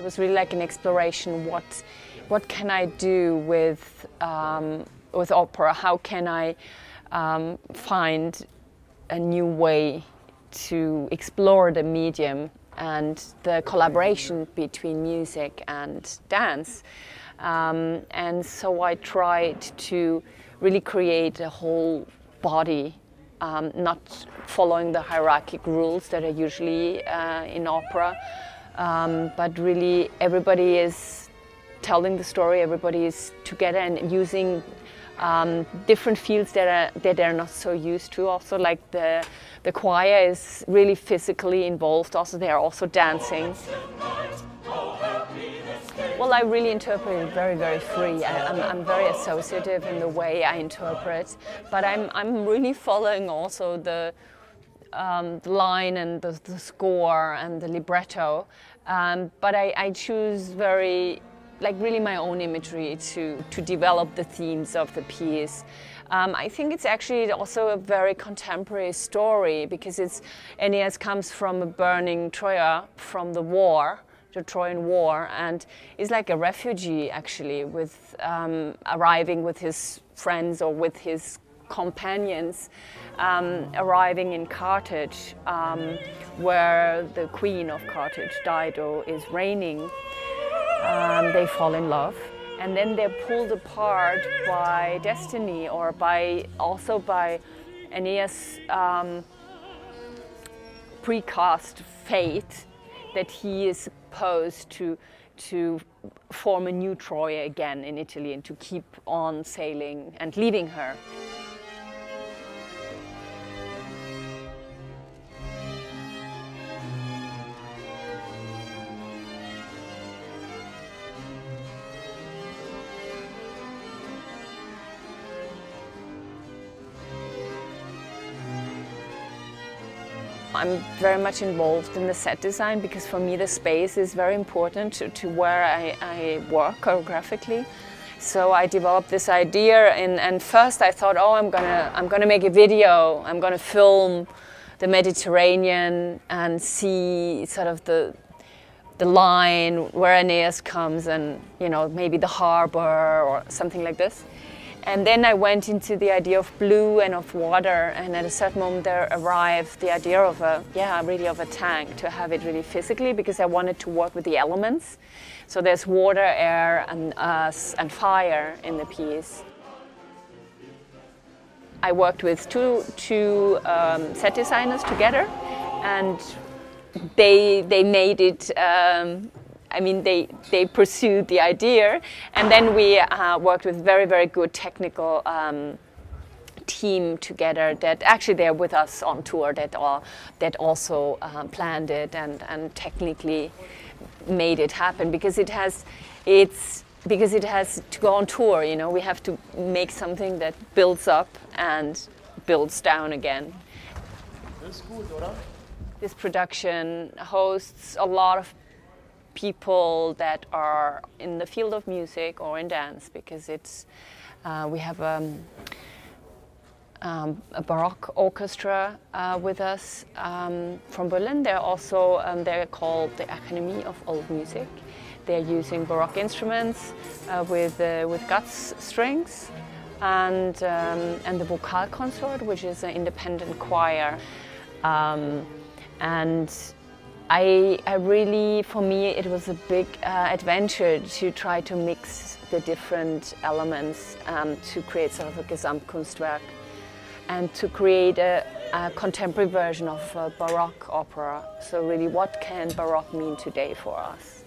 was really like an exploration. What can I do with opera? How can I find a new way to explore the medium and the collaboration between music and dance? And so I tried to really create a whole body, not following the hierarchical rules that are usually in opera, but really everybody is telling the story, everybody is together and using different fields that they're not so used to. Also, like the choir is really physically involved. Also, they are also dancing. Well, I really interpret it very, very free. I'm very associative in the way I interpret, but I'm really following also the line and the score and the libretto. But I choose really my own imagery to develop the themes of the piece. I think it's actually also a very contemporary story, because Aeneas comes from a burning Troia from the war, the Trojan War, and is like a refugee actually, with arriving with his friends or with his companions, arriving in Carthage, where the queen of Carthage, Dido, is reigning. They fall in love, and then they're pulled apart by destiny, or also by Aeneas' precast fate, that he is supposed to form a new Troy again in Italy and to keep on sailing and leaving her. I'm very much involved in the set design, because for me the space is very important to where I work choreographically. So I developed this idea, and first I thought, oh, I'm gonna make a video. I'm gonna film the Mediterranean and see sort of the line where Aeneas comes, and maybe the harbor or something like this. And then I went into the idea of blue and of water, and at a certain moment there arrived the idea of a tank, to have it really physically, because I wanted to work with the elements. So there's water, air, and fire in the piece. I worked with two set designers together, and they made it. They pursued the idea, and then we worked with very, very good technical team together, that actually they're with us on tour, that also planned it and technically made it happen, because it has to go on tour. We have to make something that builds up and builds down again. This production hosts a lot of people that are in the field of music or in dance, because we have a baroque orchestra with us from Berlin. They're also they're called the Academy of Old Music. They're using baroque instruments with Guts strings, and the vocal consort, which is an independent choir. And I really, for me, it was a big adventure to try to mix the different elements to create sort of a Gesamtkunstwerk, and to create a contemporary version of Baroque opera. So really, what can Baroque mean today for us?